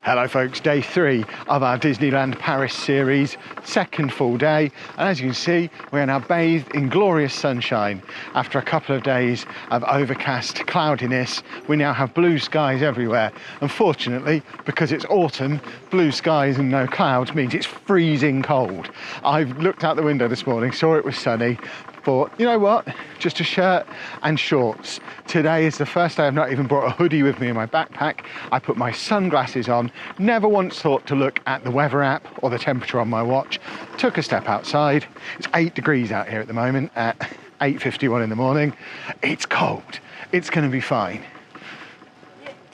Hello folks, day 3 of our Disneyland Paris series, second full day, and as you can see we are now bathed in glorious sunshine. After a couple of days of overcast cloudiness, we now have blue skies everywhere. Unfortunately, because it's autumn, blue skies and no clouds means it's freezing cold. I've looked out the window this morning, saw it was sunny, thought, you know what, just a shirt and shorts. Today is the first day I've not even brought a hoodie with me in my backpack. I put my sunglasses on, never once thought to look at the weather app or the temperature on my watch. Took a step outside. It's 8 degrees out here at the moment at 8:51 in the morning. It's cold. It's going to be fine.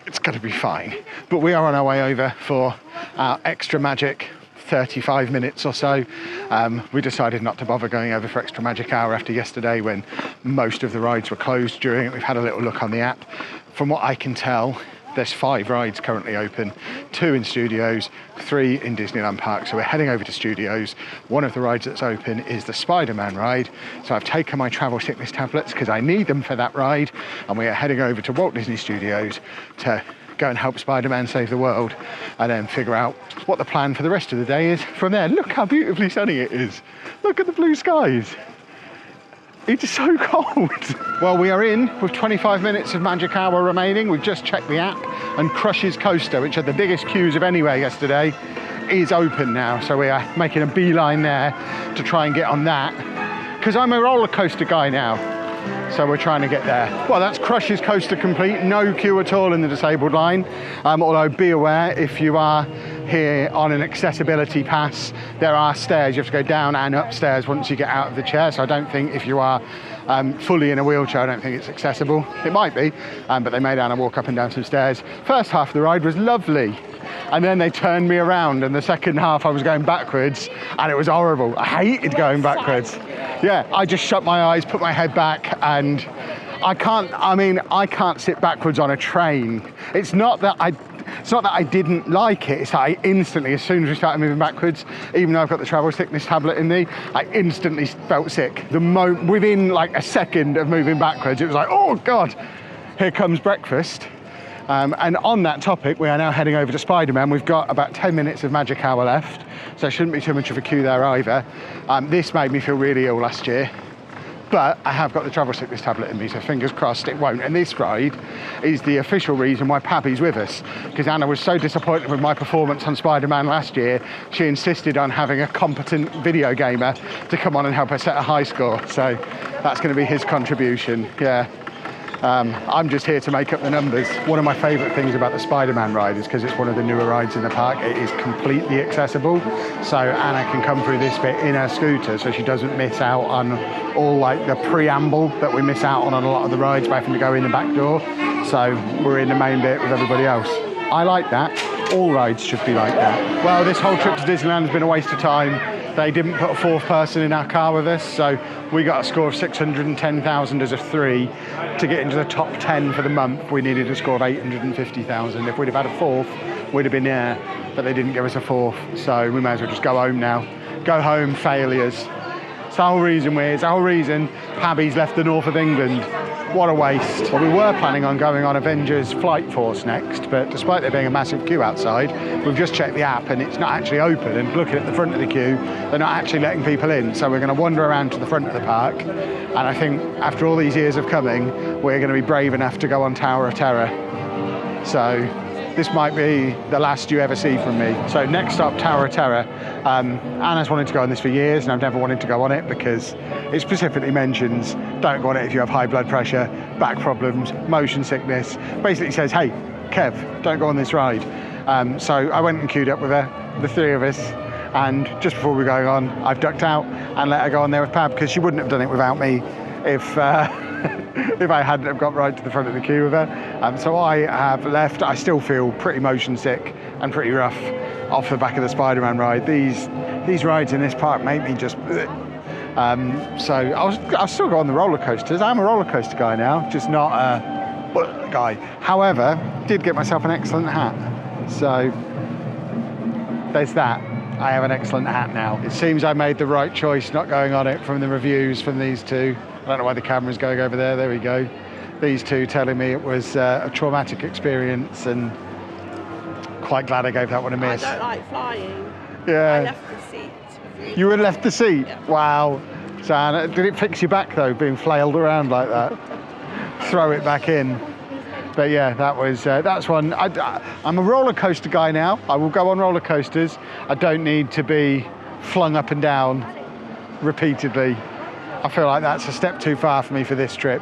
It's going to be fine. But we are on our way over for our extra magic 35 minutes or so. We decided not to bother going over for extra magic hour after yesterday when most of the rides were closed during it. We've had a little look on the app. From what I can tell, there's 5 rides currently open, 2 in Studios, 3 in Disneyland Park. So we're heading over to Studios. One of the rides that's open is the Spider-Man ride. So I've taken my travel sickness tablets because I need them for that ride. And we are heading over to Walt Disney Studios to go and help Spider-Man save the world and then figure out what the plan for the rest of the day is from there. Look how beautifully sunny it is. Look at the blue skies. It's so cold. Well, we are in with 25 minutes of magic hour remaining. We've just checked the app and Crush's Coaster, which had the biggest queues of anywhere yesterday, is open now. So we are making a beeline there to try and get on that because I'm a roller coaster guy now. So we're trying to get there. Well, that's Crush's Coaster complete. No queue at all in the disabled line. Although be aware, if you are here on an accessibility pass, there are stairs. You have to go down and upstairs once you get out of the chair. So I don't think if you are fully in a wheelchair, I don't think it's accessible. It might be, but they made Anna walk up and down some stairs. First half of the ride was lovely. And then they turned me around and the second half I was going backwards and it was horrible. I hated going backwards. Yeah, I just shut my eyes, put my head back, and I can't sit backwards on a train. It's not that I didn't like it, it's that I instantly, as soon as we started moving backwards, even though I've got the travel sickness tablet in me, I instantly felt sick. Within like a second of moving backwards, it was like, oh God, here comes breakfast. And on that topic, we are now heading over to Spider-Man. We've got about 10 minutes of magic hour left, so there shouldn't be too much of a queue there either. This made me feel really ill last year, but I have got the travel sickness tablet in me, so fingers crossed it won't. And this ride is the official reason why Pabby's with us, because Anna was so disappointed with my performance on Spider-Man last year, she insisted on having a competent video gamer to come on and help her set a high score. So that's going to be his contribution, yeah. I'm just here to make up the numbers. One of my favourite things about the Spider-Man ride is because it's one of the newer rides in the park, it is completely accessible. So Anna can come through this bit in her scooter so she doesn't miss out on all like the preamble that we miss out on a lot of the rides by having to go in the back door. So we're in the main bit with everybody else. I like that. All rides should be like that. Well, this whole trip to Disneyland has been a waste of time. They didn't put a 4th person in our car with us, so we got a score of 610,000 as a 3. To get into the top 10 for the month, we needed a score of 850,000. If we'd have had a 4th, we'd have been there, but they didn't give us a 4th, so we may as well just go home now. Go home, failures. It's the whole reason Pabby's left the north of England. What a waste. Well, we were planning on going on Avengers Flight Force next, but despite there being a massive queue outside, we've just checked the app and it's not actually open, and looking at the front of the queue, they're not actually letting people in. So we're going to wander around to the front of the park, and I think after all these years of coming, we're going to be brave enough to go on Tower of Terror. So this might be the last you ever see from me. So next up, Tower of Terror. Anna's wanted to go on this for years and I've never wanted to go on it because it specifically mentions don't go on it if you have high blood pressure, back problems, motion sickness. Basically says, hey, Kev, don't go on this ride. So I went and queued up with her, the 3 of us, and just before we were going on, I've ducked out and let her go on there with Pab because she wouldn't have done it without me if I hadn't have got right to the front of the queue with her. So I have left. I still feel pretty motion sick and pretty rough off the back of the Spider-Man ride. These rides in this park make me just... so I'll still go on the roller coasters. I'm a roller coaster guy now, just not a guy. However, did get myself an excellent hat. So there's that. I have an excellent hat now. It seems I made the right choice not going on it from the reviews from these two. I don't know why the camera's going over there. There we go. These two telling me it was a traumatic experience, and Quite glad I gave that one a miss. I don't like flying. Yeah. I left the seat. You were left the seat? Yeah. Wow. So, Anna, did it fix you back though, being flailed around like that? Throw it back in. But yeah, that was that's one. I'm a roller coaster guy now. I will go on roller coasters. I don't need to be flung up and down repeatedly. I feel like that's a step too far for me for this trip.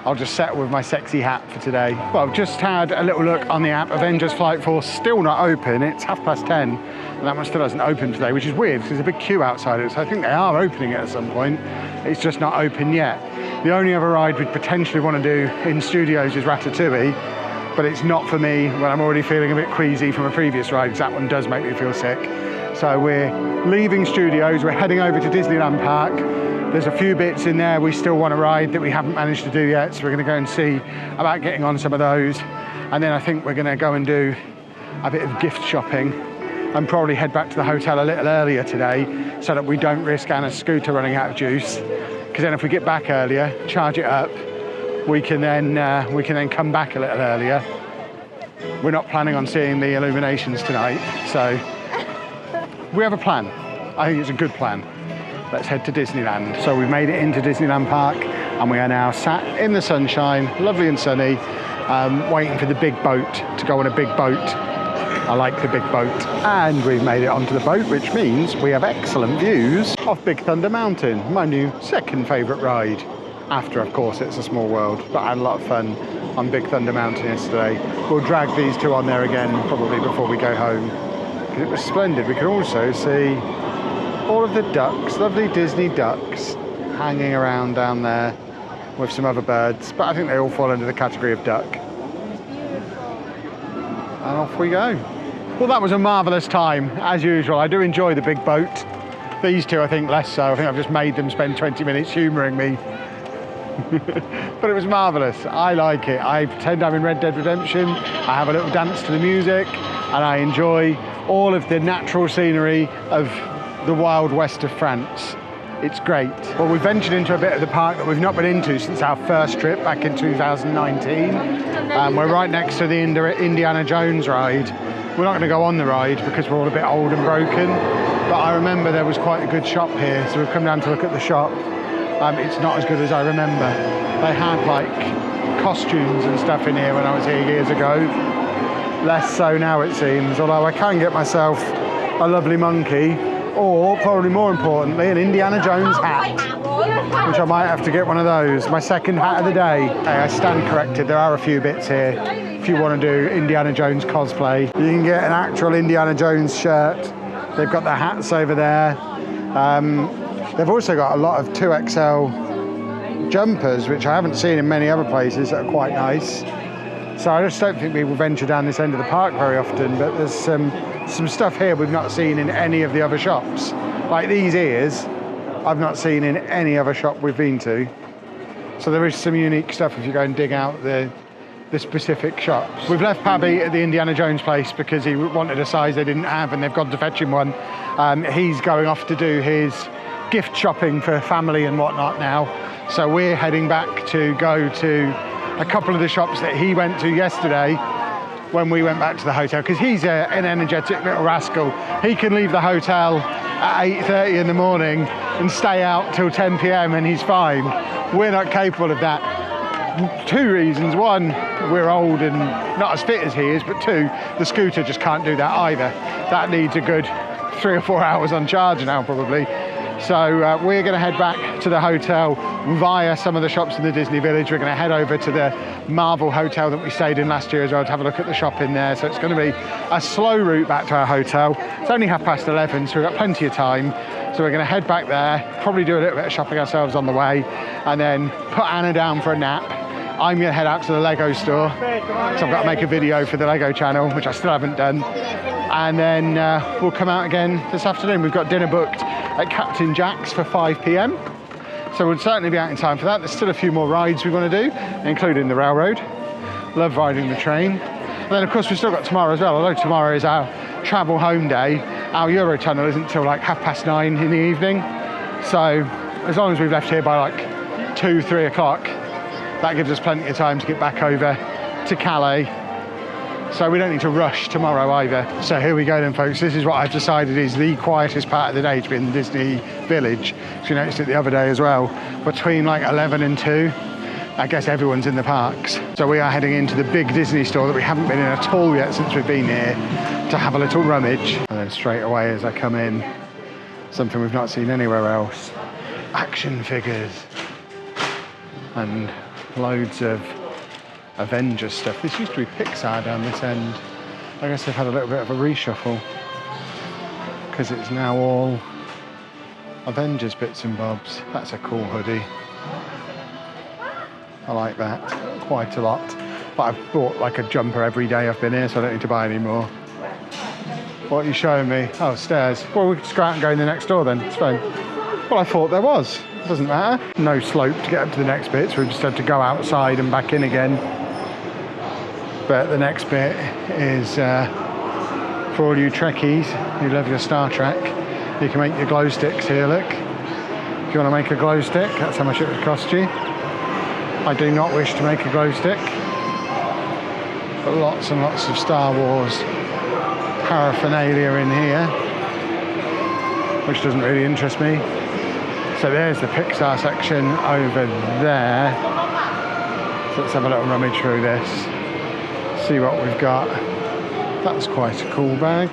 I'll just settle with my sexy hat for today. Well, just had a little look on the app. Avengers Flight Force still not open. It's 10:30 and that one still hasn't opened today, which is weird because there's a big queue outside it. So I think they are opening it at some point. It's just not open yet. The only other ride we'd potentially want to do in studios is Ratatouille, but it's not for me when I'm already feeling a bit queasy from a previous ride, because that one does make me feel sick. So we're leaving studios, we're heading over to Disneyland Park. There's a few bits in there we still want to ride that we haven't managed to do yet, so we're going to go and see about getting on some of those. And then I think we're going to go and do a bit of gift shopping and probably head back to the hotel a little earlier today so that we don't risk Anna's scooter running out of juice. Because then if we get back earlier, charge it up, we can then come back a little earlier. We're not planning on seeing the illuminations tonight, so we have a plan. I think it's a good plan. Let's head to Disneyland. So we've made it into Disneyland Park and we are now sat in the sunshine, lovely and sunny, waiting for the big boat to go on a big boat. I like the big boat. And we've made it onto the boat, which means we have excellent views of Big Thunder Mountain, my new second favourite ride. After, of course, It's a Small World, but I had a lot of fun on Big Thunder Mountain yesterday. We'll drag these two on there again, probably before we go home. It was splendid. We could also see all of the ducks, lovely Disney ducks, hanging around down there with some other birds, but I think they all fall under the category of duck. And off we go. Well, that was a marvellous time, as usual. I do enjoy the big boat. These two, I think, less so. I think I've just made them spend 20 minutes humouring me. But it was marvellous. I like it. I pretend I'm in Red Dead Redemption. I have a little dance to the music, and I enjoy all of the natural scenery of the wild west of France. It's great. Well, we've ventured into a bit of the park that we've not been into since our first trip back in 2019. We're right next to the Indiana Jones ride. We're not going to go on the ride because we're all a bit old and broken, but I remember there was quite a good shop here, so we've come down to look at the shop. It's not as good as I remember. They had like costumes and stuff in here when I was here years ago. Less so now, it seems, although I can get myself a lovely monkey, or probably more importantly, an Indiana Jones hat, which I might have to get one of those. My second hat of the day. Hey, I stand corrected, there are a few bits here. If you want to do Indiana Jones cosplay, you can get an actual Indiana Jones shirt. They've got the hats over there. They've also got a lot of 2XL jumpers, which I haven't seen in many other places, that are quite nice. So I just don't think we will venture down this end of the park very often, but there's some stuff here we've not seen in any of the other shops. Like these ears, I've not seen in any other shop we've been to. So there is some unique stuff if you go and dig out the specific shops. We've left Pabby at the Indiana Jones place because he wanted a size they didn't have and they've gone to fetch him one. He's going off to do his gift shopping for family and whatnot now. So we're heading back to go to a couple of the shops that he went to yesterday when we went back to the hotel, because he's an energetic little rascal. He can leave the hotel at 8:30 in the morning and stay out till 10 p.m. and he's fine. We're not capable of that. Two reasons. One, we're old and not as fit as he is, but two, the scooter just can't do that either. That needs a good 3 or 4 hours on charge now probably. So we're going to head back to the hotel via some of the shops in the Disney Village. We're going to head over to the Marvel Hotel that we stayed in last year as well to have a look at the shop in there. So it's going to be a slow route back to our hotel. It's only 11:30, so we've got plenty of time. So we're going to head back there, probably do a little bit of shopping ourselves on the way, and then put Anna down for a nap. I'm going to head out to the Lego store, so I've got to make a video for the Lego channel, which I still haven't done. And then we'll come out again this afternoon. We've got dinner booked at Captain Jack's for 5 p.m. So we'll certainly be out in time for that. There's still a few more rides we want to do, including the railroad. Love riding the train. And then of course we've still got tomorrow as well, although tomorrow is our travel home day. Our Eurotunnel isn't until like 9:30 in the evening. So as long as we've left here by like 2, 3 o'clock, that gives us plenty of time to get back over to Calais So we don't need to rush tomorrow either. So here we go then, folks. This is what I've decided is the quietest part of the day to be in the Disney Village. So you noticed it the other day as well. Between like 11 and 2, I guess everyone's in the parks. So we are heading into the big Disney store that we haven't been in at all yet since we've been here to have a little rummage. And then straight away as I come in, something we've not seen anywhere else. Action figures. And loads of Avengers stuff. This used to be Pixar down this end. I guess they've had a little bit of a reshuffle because it's now all Avengers bits and bobs. That's a cool hoodie. I like that quite a lot. But I've bought like a jumper every day I've been here, so I don't need to buy any more. What are you showing me? Oh, stairs. Well, we can just go out and go in the next door then. It's fine. Well, I thought there was. Doesn't matter. No slope to get up to the next bit, so we just had to go outside and back in again. But the next bit is for all you Trekkies who love your Star Trek. You can make your glow sticks here, look. If you want to make a glow stick, that's how much it would cost you. I do not wish to make a glow stick. But lots and lots of Star Wars paraphernalia in here, which doesn't really interest me. So there's the Pixar section over there. So let's have a little rummage through this. See what we've got. That's quite a cool bag.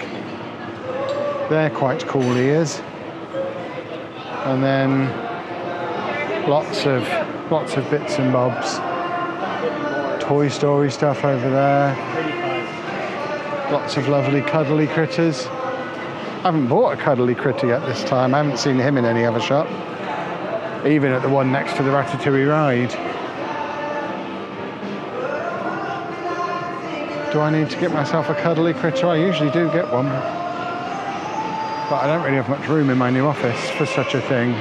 They're quite cool ears. And then lots of bits and bobs. Toy Story stuff over there. Lots of lovely cuddly critters. I haven't bought a cuddly critter yet this time. I haven't seen him in any other shop. Even at the one next to the Ratatouille ride. Do I need to get myself a cuddly critter? I usually do get one. But I don't really have much room in my new office for such a thing.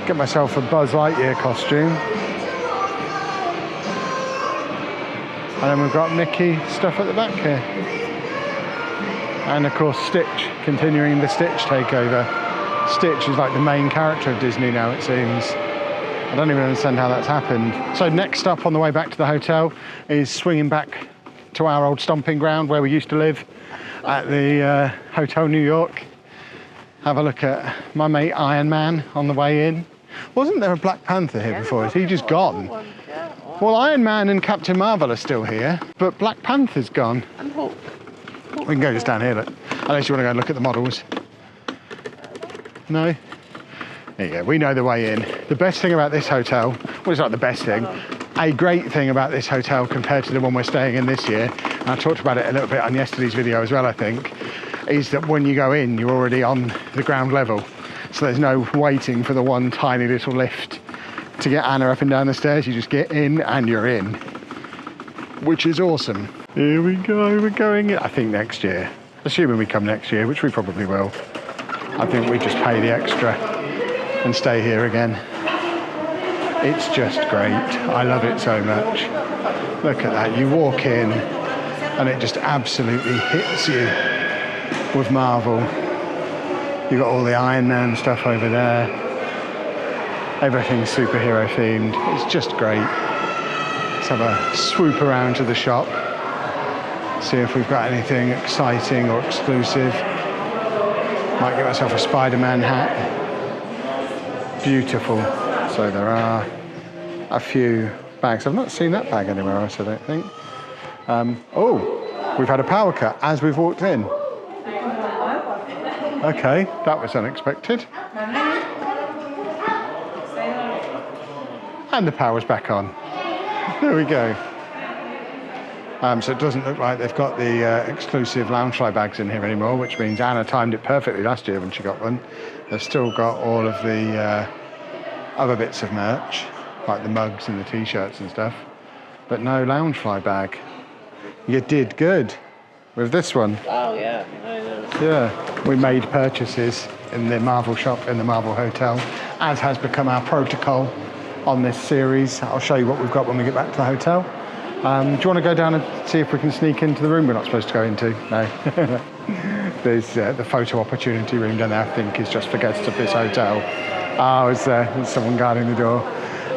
Get myself a Buzz Lightyear costume. And then we've got Mickey stuff at the back here. And of course Stitch, continuing the Stitch takeover. Stitch is like the main character of Disney now, it seems. I don't even understand how that's happened. So next up on the way back to the hotel is swinging back to our old stomping ground where we used to live at the Hotel New York. Have a look at my mate Iron Man on the way in. Wasn't there a Black Panther here before? Is he just gone? Well, Iron Man and Captain Marvel are still here, but Black Panther's gone. And Hulk. We can go just down here, look. Unless you want to go and look at the models. No? There you go, we know the way in. The best thing about this hotel, well, it's not the best thing, a great thing about this hotel compared to the one we're staying in this year, and I talked about it a little bit on yesterday's video as well, I think, is that when you go in, you're already on the ground level. So there's no waiting for the one tiny little lift to get Anna up and down the stairs. You just get in and you're in, which is awesome. Here we go, we're going in, I think next year. Assuming we come next year, which we probably will. I think we just pay the extra and stay here again. It's just great. I love it so much. Look at that. You walk in and it just absolutely hits you with Marvel. You've got all the Iron Man stuff over there. Everything's superhero themed. It's just great. Let's have a swoop around to the shop. See if we've got anything exciting or exclusive. Might get myself a Spider-Man hat. Beautiful. So there are a few bags. I've not seen that bag anywhere else, I don't think. Oh, we've had a power cut as we've walked in. Okay, that was unexpected. And the power's back on. There we go. So it doesn't look like they've got the exclusive Loungefly bags in here anymore, which means Anna timed it perfectly last year when she got one. They've still got all of the other bits of merch, like the mugs and the t-shirts and stuff, but no Loungefly bag. You did good with this one. Oh, yeah. I know. Yeah, we made purchases in the Marvel shop in the Marvel Hotel, as has become our protocol on this series. I'll show you what we've got when we get back to the hotel. Do you want to go down and see if we can sneak into the room we're not supposed to go into? No. There's the photo opportunity room down there, I think, is just for guests of this hotel. Oh, it's there. There's someone guarding the door.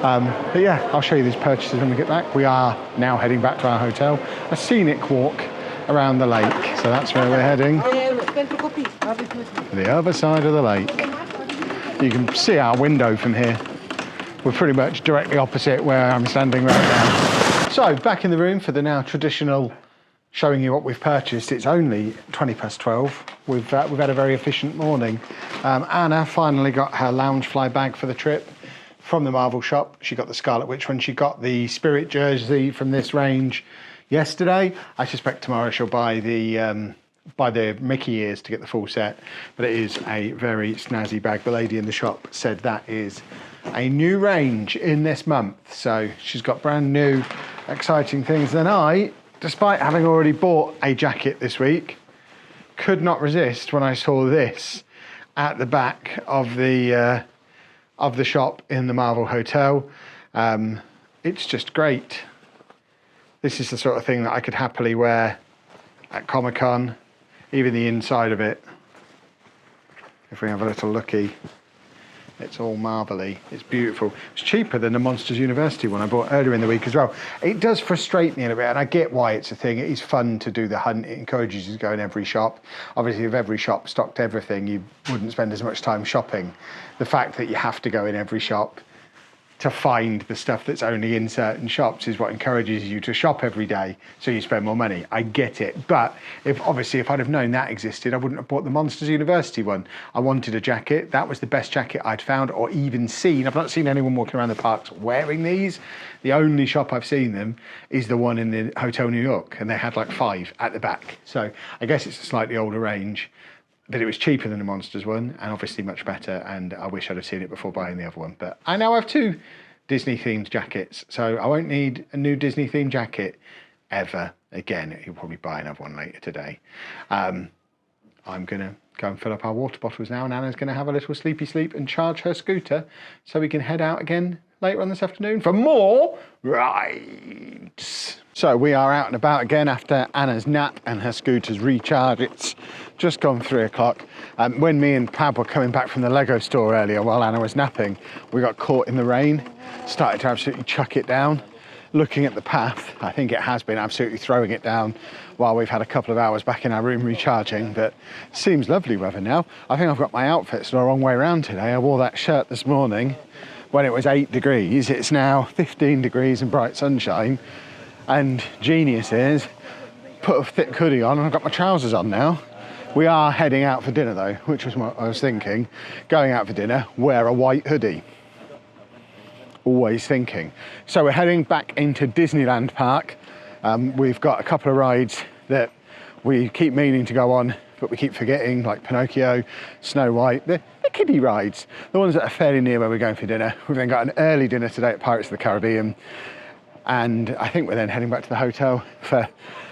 But yeah, I'll show you these purchases when we get back. We are now heading back to our hotel. A scenic walk around the lake. So that's where we're heading. The other side of the lake. You can see our window from here. We're pretty much directly opposite where I'm standing right now. So back in the room for the now traditional showing you what we've purchased. It's only 12:20. We've had a very efficient morning. Anna finally got her Loungefly bag for the trip from the Marvel shop. She got the Scarlet Witch when she got the Spirit jersey from this range yesterday. I suspect tomorrow she'll buy the Mickey ears to get the full set, but it is a very snazzy bag. The lady in the shop said that is a new range in this month, so she's got brand new exciting things. Then I, despite having already bought a jacket this week, could not resist when I saw this at the back of the shop in the Marvel Hotel. It's just great. This is the sort of thing that I could happily wear at Comic-Con, even the inside of it. If we have a little looky, it's all marbly, it's beautiful. It's cheaper than the Monsters University one I bought earlier in the week as well. It does frustrate me a bit, and I get why it's a thing. It is fun to do the hunt. It encourages you to go in every shop. Obviously, if every shop stocked everything, you wouldn't spend as much time shopping. The fact that you have to go in every shop to find the stuff that's only in certain shops is what encourages you to shop every day, so you spend more money. I get it, but if I'd have known that existed, I wouldn't have bought the Monsters University one. I wanted a jacket. That was the best jacket I'd found or even seen. I've not seen anyone walking around the parks wearing these. The only shop I've seen them is the one in the Hotel New York, and they had like 5 at the back. So I guess it's a slightly older range, but it was cheaper than the Monsters one, and obviously much better, and I wish I'd have seen it before buying the other one. But I now have 2 Disney-themed jackets, so I won't need a new Disney-themed jacket ever again. You'll probably buy another one later today. I'm going to go and fill up our water bottles now, and Anna's going to have a little sleepy sleep and charge her scooter so we can head out again later on this afternoon for more rides. So we are out and about again after Anna's nap and her scooter's recharge. It's just gone 3 o'clock. When me and Pab were coming back from the Lego store earlier while Anna was napping, we got caught in the rain, started to absolutely chuck it down. Looking at the path, I think it has been absolutely throwing it down while we've had a couple of hours back in our room recharging, but it seems lovely weather now. I think I've got my outfits the wrong way around today. I wore that shirt this morning when it was 8 degrees. It's now 15 degrees and bright sunshine. And genius is, put a thick hoodie on and I've got my trousers on now. We are heading out for dinner though, which was what I was thinking. Going out for dinner, wear a white hoodie. Always thinking. So we're heading back into Disneyland Park. We've got a couple of rides that we keep meaning to go on, but we keep forgetting, like Pinocchio, Snow White, the kiddie rides, the ones that are fairly near where we're going for dinner. We've then got an early dinner today at Pirates of the Caribbean. And I think we're then heading back to the hotel for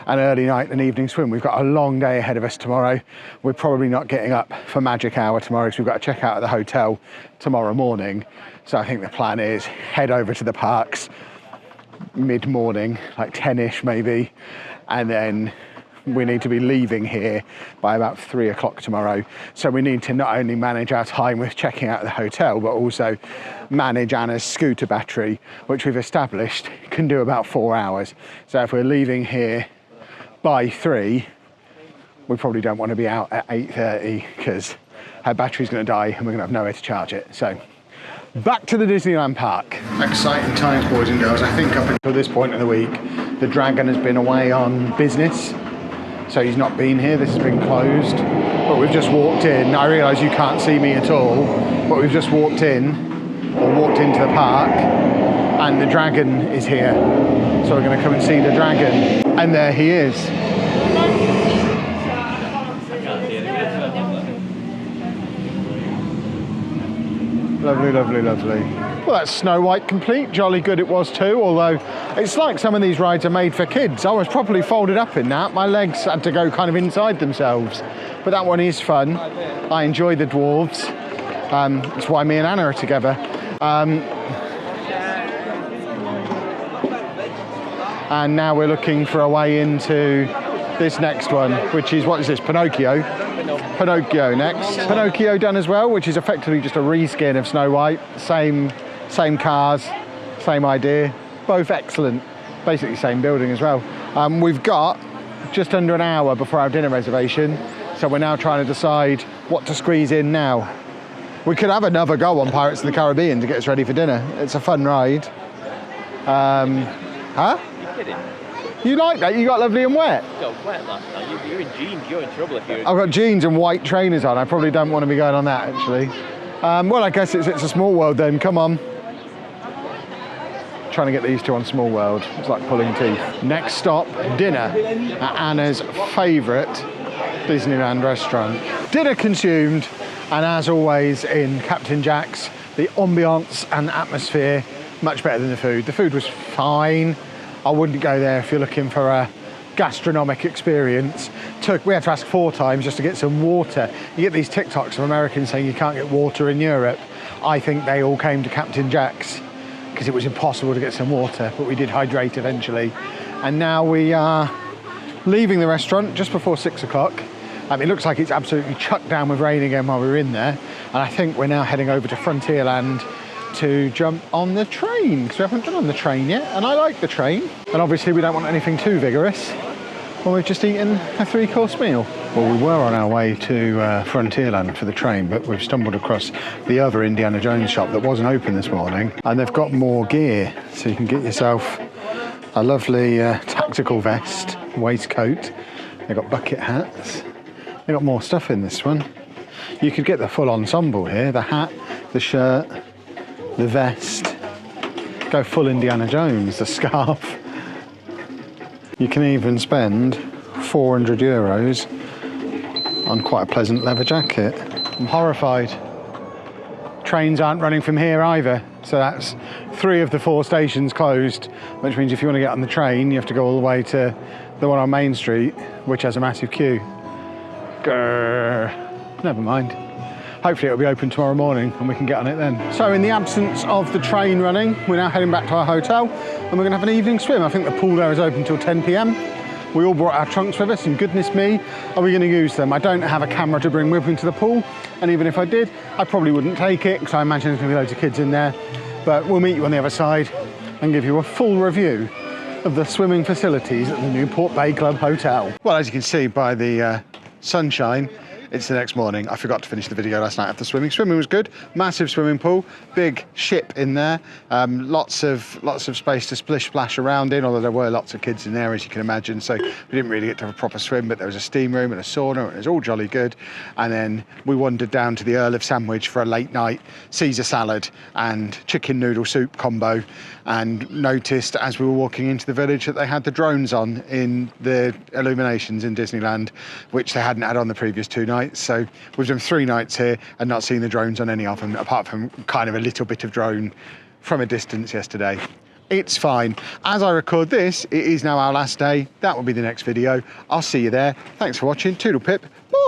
an early night and evening swim. We've got a long day ahead of us tomorrow. We're probably not getting up for magic hour tomorrow because we've got to check out at the hotel tomorrow morning. So I think the plan is head over to the parks mid-morning, like 10ish maybe, and then we need to be leaving here by about 3 o'clock tomorrow. So we need to not only manage our time with checking out the hotel, but also manage Anna's scooter battery, which we've established can do about 4 hours. So if we're leaving here by 3, we probably don't want to be out at 8:30 because her battery's going to die and we're going to have nowhere to charge it. So back to the Disneyland Park. Exciting times, boys and girls. I think up until this point of the week, the Dragon has been away on business. So he's not been here, this has been closed. But we've just walked in. I realise you can't see me at all, but we've just walked in, or walked into the park, and the Dragon is here. So we're going to come and see the Dragon. And there he is. Lovely, lovely, lovely. Well, that's Snow White complete. Jolly good it was too, although it's like some of these rides are made for kids. I was properly folded up in that. My legs had to go kind of inside themselves. But that one is fun. I enjoy the dwarves. That's why me and Anna are together. And now we're looking for a way into this next one, which is, what is this, Pinocchio? Pinocchio next. Pinocchio done as well, which is effectively just a reskin of Snow White. Same cars, same idea, both excellent. Basically same building as well. We've got just under an hour before our dinner reservation, so we're now trying to decide what to squeeze in now. We could have another go on Pirates of the Caribbean to get us ready for dinner. It's a fun ride. Huh? You're kidding. You like that? You got lovely and wet? You got wet last night. You're in jeans. You're in trouble if you're... I've got jeans and white trainers on. I probably don't want to be going on that, actually. Well, I guess it's a small world then. Come on. Trying to get these two on Small World. It's like pulling teeth. Next stop, dinner at Anna's favourite Disneyland restaurant. Dinner consumed, and as always in Captain Jack's, the ambiance and atmosphere, much better than the food. The food was fine. I wouldn't go there if you're looking for a gastronomic experience. We had to ask 4 times just to get some water. You get these TikToks of Americans saying you can't get water in Europe. I think they all came to Captain Jack's because it was impossible to get some water, but we did hydrate eventually. And now we are leaving the restaurant just before 6 o'clock. It looks like it's absolutely chucked down with rain again while we were in there. And I think we're now heading over to Frontierland to jump on the train, because we haven't been on the train yet, and I like the train. And obviously we don't want anything too vigorous when we've just eaten a 3-course meal. Well, we were on our way to Frontierland for the train, but we've stumbled across the other Indiana Jones shop that wasn't open this morning, and they've got more gear, so you can get yourself a lovely tactical vest, waistcoat. They've got bucket hats. They've got more stuff in this one. You could get the full ensemble here, the hat, the shirt, the vest, go full Indiana Jones, the scarf. You can even spend 400 euros on quite a pleasant leather jacket. I'm horrified. Trains aren't running from here either, so that's 3 of the 4 stations closed, which means if you want to get on the train, you have to go all the way to the one on Main Street, which has a massive queue. Grrr. Never mind. Hopefully it'll be open tomorrow morning and we can get on it then. So in the absence of the train running, we're now heading back to our hotel and we're going to have an evening swim. I think the pool there is open till 10 p.m. We all brought our trunks with us, and goodness me, are we going to use them? I don't have a camera to bring with me to the pool, and even if I did, I probably wouldn't take it because I imagine there's going to be loads of kids in there. But we'll meet you on the other side and give you a full review of the swimming facilities at the Newport Bay Club Hotel. Well, as you can see by the sunshine, it's the next morning. I forgot to finish the video last night after swimming. Swimming was good. Massive swimming pool, big ship in there. Lots of space to splish splash around in, although there were lots of kids in there, as you can imagine. So we didn't really get to have a proper swim, but there was a steam room and a sauna, and it was all jolly good. And then we wandered down to the Earl of Sandwich for a late night Caesar salad and chicken noodle soup combo, and noticed as we were walking into the village that they had the drones on in the illuminations in Disneyland, which they hadn't had on the previous 2 nights. So we've done 3 nights here and not seen the drones on any of them, apart from kind of a little bit of drone from a distance yesterday. It's fine. As I record this, it is now our last day. That will be the next video. I'll see you there. Thanks for watching. Toodle pip. Bye.